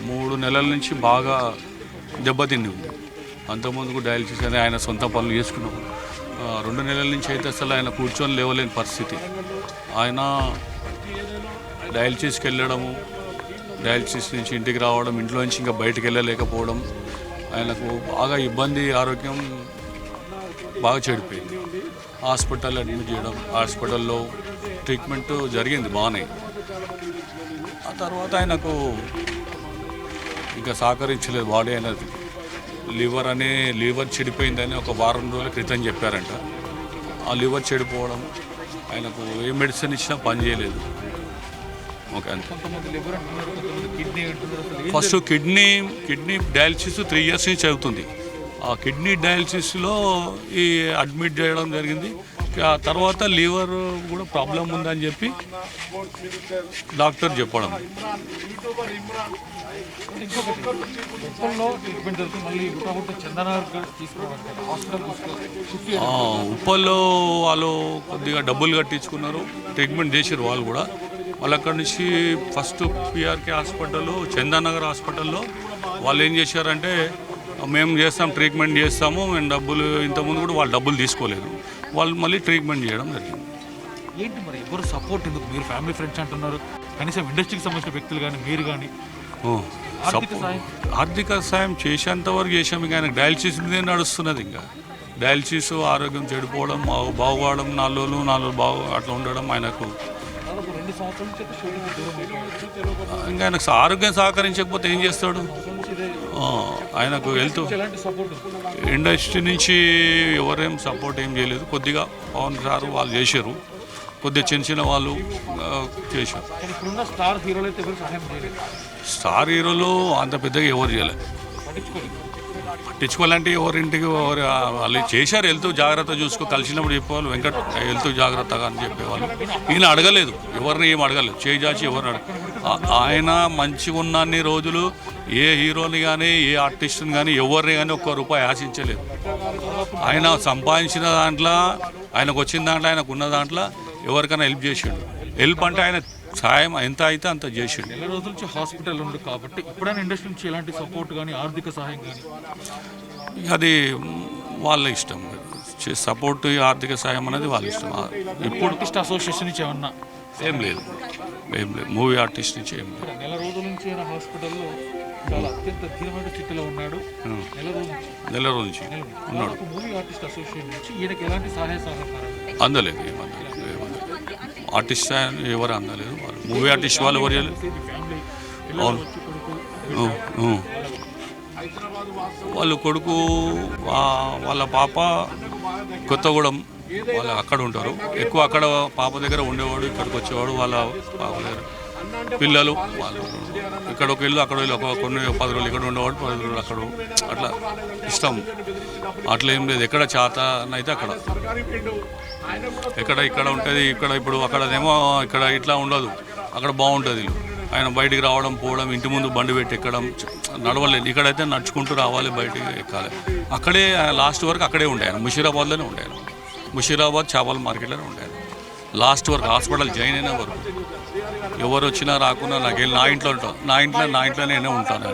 3 నెలల నుంచి బాగా దెబ్బతింది ఉంది. అంతకుముందుకు డయాలసిస్ అని ఆయన సొంత పనులు చేసుకున్నాము. 2 నెలల నుంచి అయితే అసలు ఆయన కూర్చొని లేవలేని పరిస్థితి. ఆయన డయాలసిస్కి వెళ్ళడము, డయాలసిస్ నుంచి ఇంటికి రావడం, ఇంట్లో నుంచి ఇంకా బయటికి వెళ్ళలేకపోవడం, ఆయనకు బాగా ఇబ్బంది, ఆరోగ్యం బాగా చెడిపోయింది. హాస్పిటల్ అడ్మిట్ చేయడం, హాస్పిటల్లో ట్రీట్మెంట్ జరిగింది బాగానే. ఆ తర్వాత ఆయనకు ఇంకా సహకరించలేదు బాడీ అనేది. లివర్ చెడిపోయిందని ఒక వారం రోజుల క్రితం చెప్పారంట. ఆ లివర్ చెడిపోవడం, ఆయనకు ఏ మెడిసిన్ ఇచ్చినా పని చేయలేదు. ఓకే, అంతే. ఫస్ట్ కిడ్నీ డయాలసిస్ 3 years నుంచి అవుతుంది. ఆ కిడ్నీ డయాలసిస్లో ఈ అడ్మిట్ చేయడం జరిగింది. ఆ తర్వాత లివర్ కూడా ప్రాబ్లం ఉందని చెప్పి డాక్టర్ చెప్పడం. ఉప్పల్లో వాళ్ళు కొద్దిగా డబ్బులు కట్టించుకున్నారు, ట్రీట్మెంట్ చేశారు వాళ్ళు కూడా. వాళ్ళు అక్కడి నుంచి ఫస్ట్ పిఆర్కే హాస్పిటల్, చందానగర్ హాస్పిటల్లో వాళ్ళు ఏం చేశారంటే, మేము చేస్తాం, ట్రీట్మెంట్ చేస్తాము, మేము డబ్బులు, ఇంతకుముందు కూడా వాళ్ళు డబ్బులు తీసుకోలేదు, వాళ్ళు మళ్ళీ ట్రీట్మెంట్ చేయడం జరిగింది. ఏంటి మరి ఎవరు సపోర్ట్ ఎందుకు? మీరు ఫ్యామిలీ ఫ్రెండ్స్ అంటున్నారు, కనీసం ఇండస్ట్రీకి సంబంధించిన వ్యక్తులు కానీ మీరు కానీ ఆర్థిక సాయం చేసేంత వరకు చేసాము. ఇంకా ఆయనకు డయాలసిస్ మీదే నడుస్తున్నది. ఇంకా డయాలసిస్, ఆరోగ్యం చెడిపోవడం, బాగుపడడం, 4 రోజులు బాగు అట్లా ఉండడం. ఆయనకు 2 సంవత్సరాల నుంచి ఇంకా ఆయనకు ఆరోగ్యం సహకరించకపోతే ఏం చేస్తాడు? ఆయనకు హెల్త్ ఇండస్ట్రీ నుంచి ఎవరేం సపోర్ట్ ఏం చేయలేదు. కొద్దిగా పవన్ సార్ వాళ్ళు చేశారు, కొద్దిగా చిన్న వాళ్ళు చేశారు. స్టార్ హీరోలు అంత పెద్దగా ఎవరు చేయలేదు. పట్టించుకోవాలంటే ఎవరింటికి వాళ్ళు చేశారు. హెల్త్ జాగ్రత్త చూసుకో, కలిసినప్పుడు చెప్పేవాళ్ళు, వెంకట్ హెల్త్ జాగ్రత్తగా అని చెప్పేవాళ్ళు. ఈయన అడగలేదు, ఎవరిని ఏం అడగలేదు, చేసి ఎవరిని ఆయన మంచిగా ఉన్నన్ని రోజులు ఏ హీరోని కానీ, ఏ ఆర్టిస్ట్ని కానీ, ఎవరిని కానీ ₹1 ఆశించలేదు. ఆయన సంపాదించిన దాంట్లో, ఆయనకు వచ్చిన దాంట్లో, ఆయనకు ఉన్న దాంట్లో ఎవరికైనా హెల్ప్ చేసాడు. హెల్ప్ అంటే ఆయన సాయం ఎంత అయితే అంత చేసాడు. నెల రోజుల నుంచి హాస్పిటల్ ఉంది కాబట్టి ఇప్పుడైనా ఇండస్ట్రీ నుంచి ఎలాంటి సపోర్ట్ కానీ, ఆర్థిక సహాయం కానీ? అది వాళ్ళ ఇష్టం. సపోర్ట్, ఆర్థిక సాయం అనేది వాళ్ళ ఇష్టం. ఇప్పుడు ఆర్టిస్ట్ అసోసియేషన్ నుంచి ఏమన్నా? ఏం లేదు. మూవీ ఆర్టిస్ట్ నుంచి ఏం లేదు. నెల రోజుల నుంచి ఆయన హాస్పిటల్లో చాలా అత్యంత ధీరమైన స్థితిలో ఉన్నాడు. నెల రోజుల నుంచి ఉన్నాడు. మూవీ ఆర్టిస్ట్ అసోసియేషన్ నుంచి ఈయనకి ఎలాంటి సహాయ సహకారాలు అందలేదు. ఆర్టిస్ట్ ఎవరు అందలేదు. వాళ్ళు మూవీ ఆర్టిస్ట్ వాళ్ళు ఎవరు చేయలేదు. వాళ్ళు కొడుకు, వాళ్ళ పాప కొత్తగూడెం, వాళ్ళు అక్కడ ఉంటారు ఎక్కువ. అక్కడ పాప దగ్గర ఉండేవాడు, ఇక్కడికి వచ్చేవాడు. వాళ్ళ పాప దగ్గర పిల్లలు వాళ్ళు ఇక్కడ ఒక ఇల్లు, అక్కడ కొన్ని 10 రోజులు ఇక్కడ ఉండేవాడు, 10 రోజులు అక్కడ. అట్లా ఇష్టం, అట్లా ఏం లేదు. ఎక్కడ చేతనైతే అక్కడ, ఇక్కడ ఉంటుంది. ఇక్కడ ఇప్పుడు అక్కడనేమో ఇక్కడ ఇట్లా ఉండదు, అక్కడ బాగుంటుంది. ఆయన బయటికి రావడం, పోవడం, ఇంటి ముందు బండి పెట్టి ఎక్కడం, నడవలేదు. ఇక్కడైతే నడుచుకుంటూ రావాలి, బయటికి ఎక్కాలి. అక్కడే లాస్ట్ వరకు అక్కడే ఉండాను. ముషీరాబాద్లోనే ఉండాను. ముషీరాబాద్ చేపల మార్కెట్లోనే ఉండాను లాస్ట్ వరకు. హాస్పిటల్ జాయిన్ అయిన వరకు ఎవరు వచ్చినా రాకున్నా నాకు నా ఇంట్లోనే ఉంటాను.